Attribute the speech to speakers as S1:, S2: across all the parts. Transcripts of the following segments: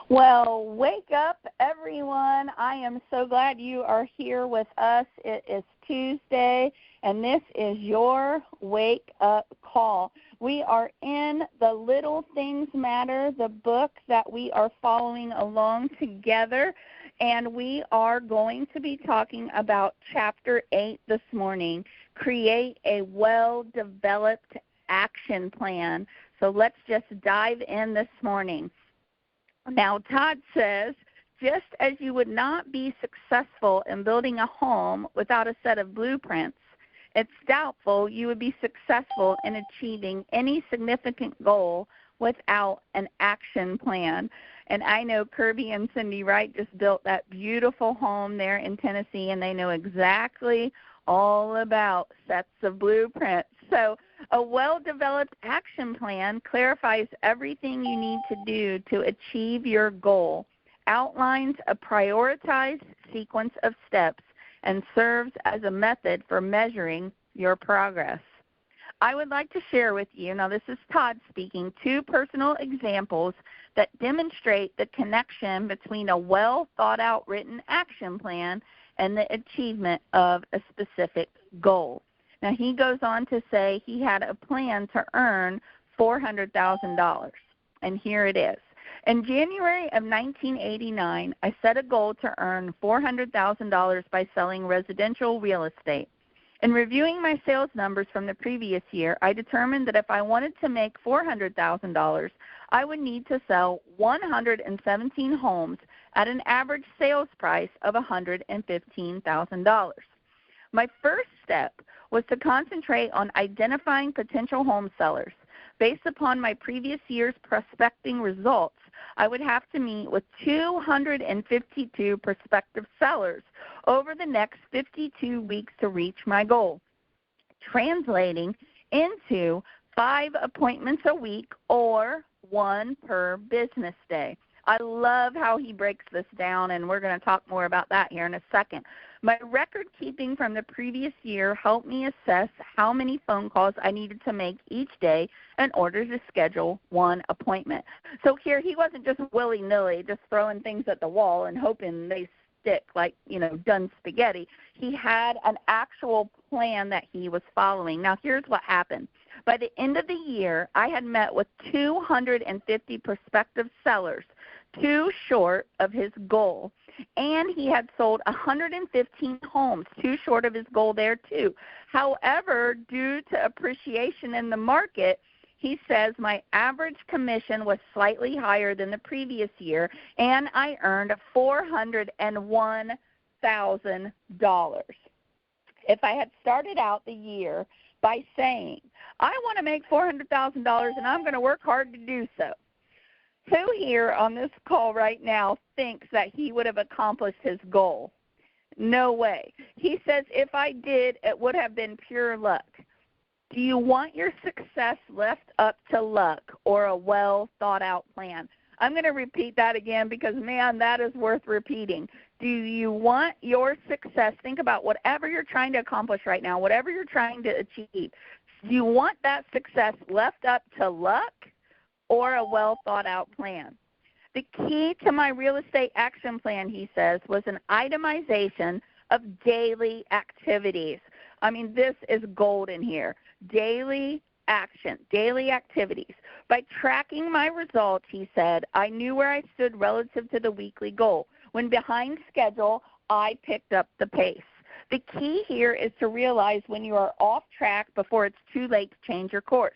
S1: Well, wake up, everyone. I am so glad you are here with us. It is Tuesday, and this is your Wake Up Call. We are in the Little Things Matter, the book that we are following along together, and we are going to be talking about Chapter 8 this morning, Create a Well-Developed Action Plan. So let's just dive in this morning. Now, Todd says, just as you would not be successful in building a home without a set of blueprints, it's doubtful you would be successful in achieving any significant goal without an action plan. And I know Kirby and Cindy Wright just built that beautiful home there in Tennessee, and they know exactly all about sets of blueprints. So a well-developed action plan clarifies everything you need to do to achieve your goal, outlines a prioritized sequence of steps, and serves as a method for measuring your progress. I would like to share with you, now this is Todd speaking, 2 personal examples that demonstrate the connection between a well-thought-out written action plan and the achievement of a specific goal. Now, he goes on to say he had a plan to earn $400,000, and here it is. In January of 1989, I set a goal to earn $400,000 by selling residential real estate. In reviewing my sales numbers from the previous year, I determined that if I wanted to make $400,000, I would need to sell 117 homes at an average sales price of $115,000. My first step was to concentrate on identifying potential home sellers. Based upon my previous year's prospecting results, I would have to meet with 252 prospective sellers over the next 52 weeks to reach my goal, translating into 5 appointments a week or 1 per business day. I love how he breaks this down, and we're going to talk more about that here in a second. My record keeping from the previous year helped me assess how many phone calls I needed to make each day in order to schedule 1 appointment. So here he wasn't just willy-nilly just throwing things at the wall and hoping they stick like, done spaghetti. He had an actual plan that he was following. Now, here's what happened. By the end of the year, I had met with 250 prospective sellers, 2 short of his goal, and he had sold 115 homes, 2 short of his goal there too. However, due to appreciation in the market, he says my average commission was slightly higher than the previous year, and I earned $401,000. If I had started out the year by saying, I want to make $400,000 and I'm going to work hard to do so, who here on this call right now thinks that he would have accomplished his goal? No way. He says, if I did, it would have been pure luck. Do you want your success left up to luck or a well-thought-out plan? I'm going to repeat that again because, man, that is worth repeating. Do you want your success? Think about whatever you're trying to accomplish right now, whatever you're trying to achieve. Do you want that success left up to luck or a well-thought-out plan? The key to my real estate action plan, he says, was an itemization of daily activities. I mean, this is gold in here. Daily action, daily activities. By tracking my results, he said, I knew where I stood relative to the weekly goal. When behind schedule, I picked up the pace. The key here is to realize when you are off track before it's too late to change your course.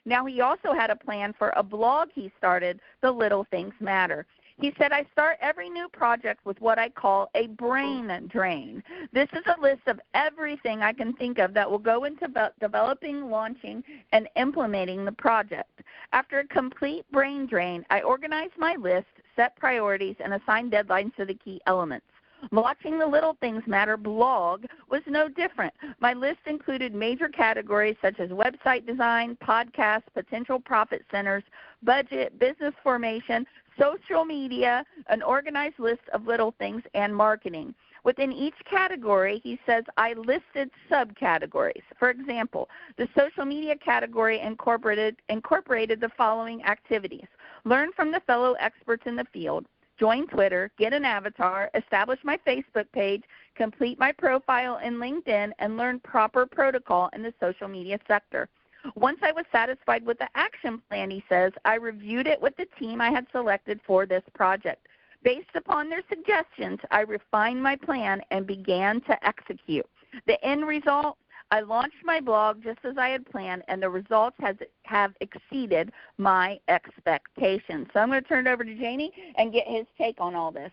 S1: Now, he also had a plan for a blog he started, The Little Things Matter. He said, I start every new project with what I call a brain drain. This is a list of everything I can think of that will go into developing, launching, and implementing the project. After a complete brain drain, I organize my list, set priorities, and assign deadlines to the key elements. Launching the Little Things Matter blog was no different. My list included major categories such as website design, podcasts, potential profit centers, budget, business formation, social media, an organized list of little things, and marketing. Within each category, he says, I listed subcategories. For example, the social media category incorporated the following activities: learn from the fellow experts in the field, join Twitter, get an avatar, establish my Facebook page, complete my profile in LinkedIn, and learn proper protocol in the social media sector. Once I was satisfied with the action plan, he says, I reviewed it with the team I had selected for this project. Based upon their suggestions, I refined my plan and began to execute. The end result, I launched my blog just as I had planned, and the results have exceeded my expectations. So I'm going to turn it over to Janie and get his take on all this.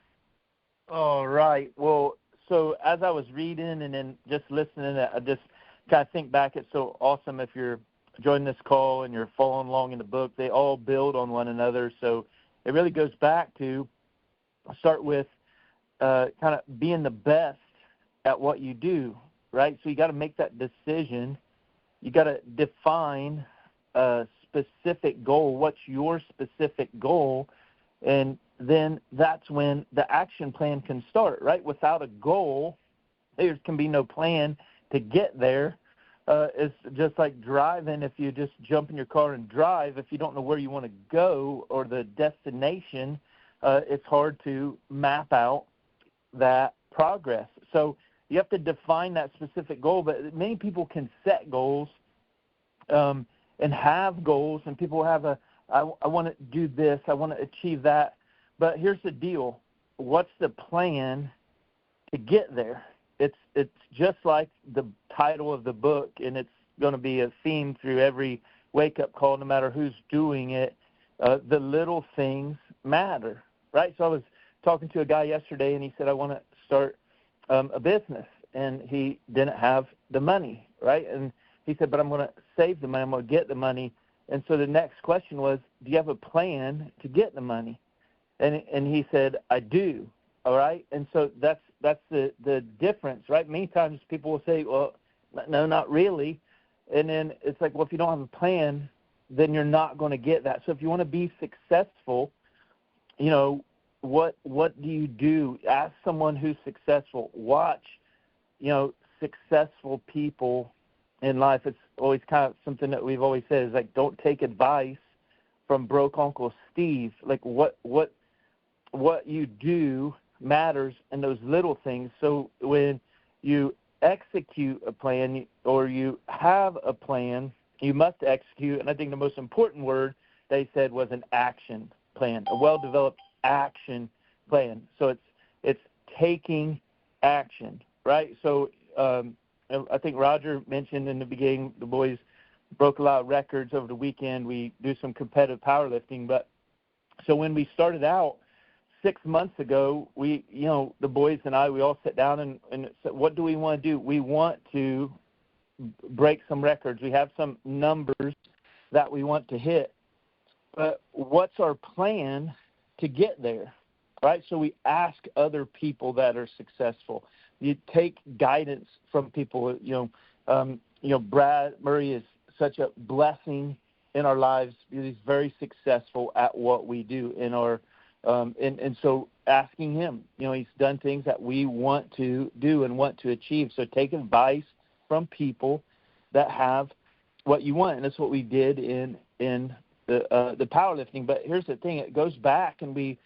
S2: All right. Well, so as I was reading and then just listening, I just kind of think back. It's so awesome if you're joining this call and you're following along in the book. They all build on one another. So it really goes back to start with kind of being the best at what you do, right? So you got to make that decision. You got to define a specific goal. What's your specific goal? And then that's when the action plan can start, right? Without a goal, there can be no plan to get there. It's just like driving. If you just jump in your car and drive, if you don't know where you want to go or the destination, it's hard to map out that progress. So you have to define that specific goal, but many people can set goals and have goals, and people have I want to do this, I want to achieve that. But here's the deal. What's the plan to get there? It's just like the title of the book, and it's going to be a theme through every wake-up call, no matter who's doing it. The little things matter, right? So I was talking to a guy yesterday, and he said, I want to start a business, and he didn't have the money, right? And he said, but I'm going to save the money, I'm going to get the money. And so the next question was, do you have a plan to get the money? And he said, I do, all right? And so that's the difference, right? Many times people will say, well, no, not really. And then it's like, well, if you don't have a plan, then you're not going to get that. So if you want to be successful, you know, what do you do? Ask someone who's successful. Watch, you know, successful people in life. It's always kind of something that we've always said is like, don't take advice from broke Uncle Steve. Like what you do matters in those little things. So when you execute a plan or you have a plan, you must execute. And I think the most important word they said was an action plan, a well-developed action plan. So it's taking action, right? So I think Roger mentioned in the beginning the boys broke a lot of records over the weekend. We do some competitive powerlifting. But so when we started out 6 months ago, we, you know, the boys and I, we all sat down and said, what do we want to do? We want to break some records. We have some numbers that we want to hit. But what's our plan to get there, right? So we ask other people that are successful. You take guidance from people. You know, Brad Murray is such a blessing in our lives. He's very successful at what we do in our and so asking him, you know, he's done things that we want to do and want to achieve. So take advice from people that have what you want, and that's what we did in the powerlifting. But here's the thing: it goes back, and we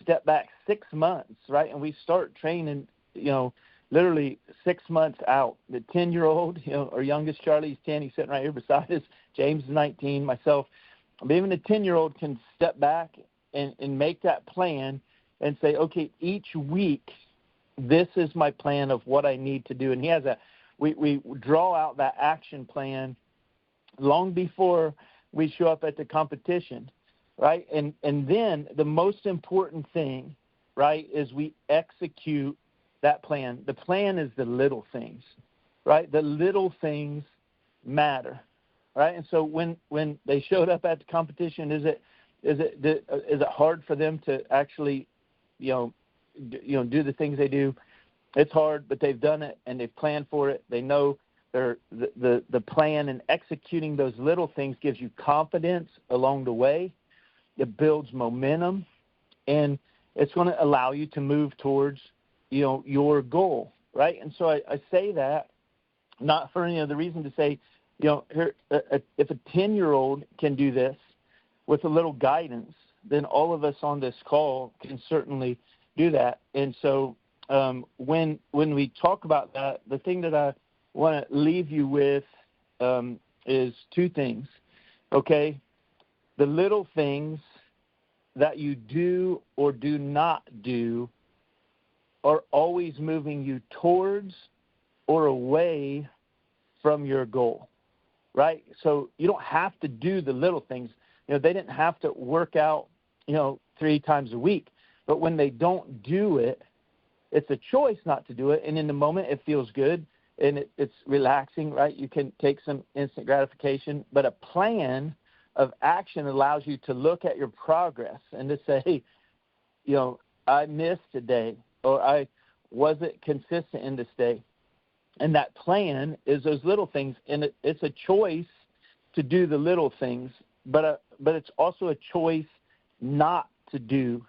S2: step back 6 months, right? And we start training, you know, literally 6 months out. The 10-year-old, you know, our youngest Charlie, he's 10. He's sitting right here beside us. James is 19. Myself, but even the 10-year-old can step back and make that plan and say, okay, each week, this is my plan of what I need to do. And he has we draw out that action plan long before we show up at the competition, right? And then the most important thing, right, is we execute that plan. The plan is the little things, right? The little things matter, right? And so when they showed up at the competition, is it hard for them to actually, you know, do the things they do? It's hard, but they've done it and they've planned for it. They know the plan, and executing those little things gives you confidence along the way. It builds momentum, and it's going to allow you to move towards your goal, right? And so I say that not for any other reason to say, here, if a 10-year-old can do this with a little guidance, then all of us on this call can certainly do that. And so when we talk about that, the thing that I want to leave you with is two things, okay? The little things that you do or do not do are always moving you towards or away from your goal, right? So you don't have to do the little things. They didn't have to work out, 3 times a week. But when they don't do it, it's a choice not to do it. And in the moment, it feels good and it's relaxing, right? You can take some instant gratification. But a plan of action allows you to look at your progress and to say, I missed today, or I wasn't consistent in this day. And that plan is those little things, and it's a choice to do the little things, but it's also a choice not to do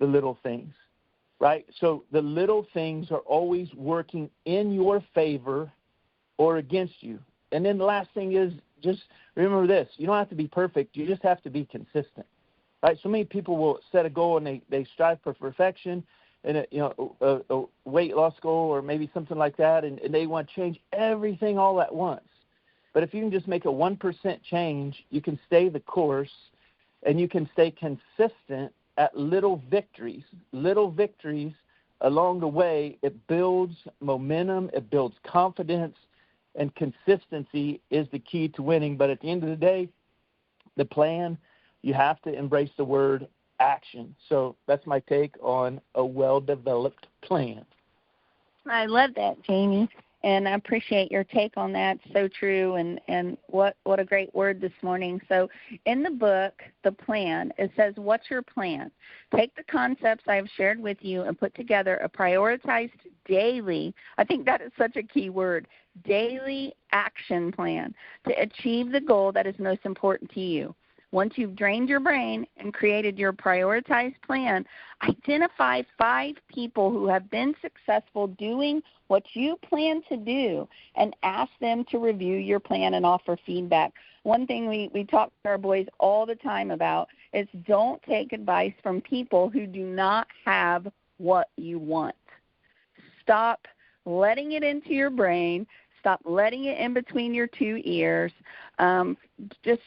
S2: the little things, right? So the little things are always working in your favor or against you. And then the last thing is, just remember this: you don't have to be perfect. You just have to be consistent, right? So many people will set a goal and they strive for perfection, and a weight loss goal or maybe something like that, and they want to change everything all at once. But if you can just make a 1% change, you can stay the course, and you can stay consistent at little victories. Little victories along the way, it builds momentum, it builds confidence, and consistency is the key to winning. But at the end of the day, the plan, you have to embrace the word action. So that's my take on a well-developed plan.
S1: I love that, Jamie, and I appreciate your take on that. So true, and what a great word this morning. So in the book, The Plan, it says, what's your plan? Take the concepts I have shared with you and put together a prioritized daily, I think that is such a key word, daily action plan to achieve the goal that is most important to you. Once you've drained your brain and created your prioritized plan, identify 5 people who have been successful doing what you plan to do and ask them to review your plan and offer feedback. One thing we talk to our boys all the time about is don't take advice from people who do not have what you want. Stop letting it into your brain. Stop letting it in between your 2 ears. Just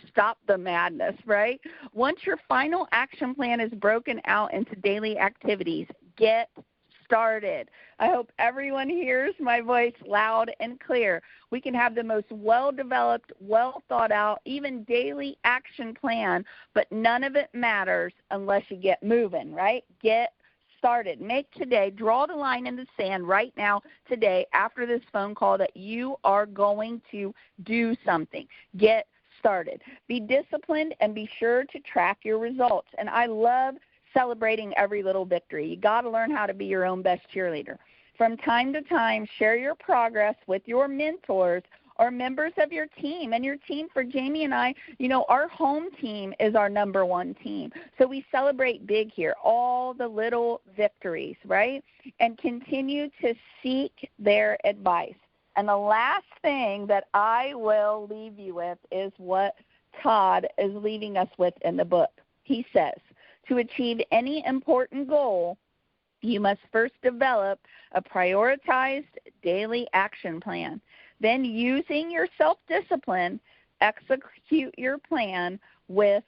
S1: stop the madness, right? Once your final action plan is broken out into daily activities, get started. I hope everyone hears my voice loud and clear. We can have the most well-developed, well-thought-out, even daily action plan, but none of it matters unless you get moving, right? Get started. Make today, draw the line in the sand right now, today, after this phone call, that you are going to do something. Get started. Be disciplined and be sure to track your results. And I love celebrating every little victory. You got to learn how to be your own best cheerleader. From time to time, share your progress with your mentors or members of your team. And your team, for Jamie and I, our home team is our number 1 team. So we celebrate big here, all the little victories, right? And continue to seek their advice. And the last thing that I will leave you with is what Todd is leaving us with in the book. He says, to achieve any important goal, you must first develop a prioritized daily action plan. Then, using your self-discipline, execute your plan with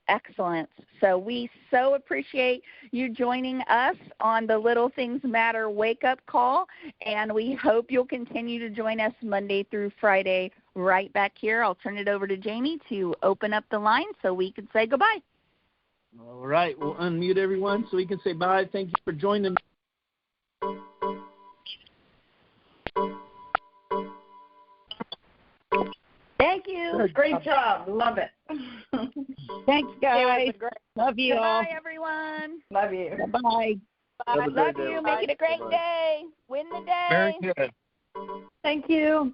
S1: excellence. So we so appreciate you joining us on the Little Things Matter wake-up call, and we hope you'll continue to join us Monday through Friday right back here. I'll turn it over to Jamie to open up the line so we can say goodbye.
S2: All right. We'll unmute everyone so we can say bye. Thank you for joining.
S1: Thank you.
S3: Great job. Love it.
S1: Thanks, guys. Love you all.
S3: Bye,
S1: everyone.
S3: Love you.
S1: Bye.
S2: Have a
S1: Love
S2: great day.
S1: you. Make it a great day. Win the day.
S2: Very good.
S3: Thank you.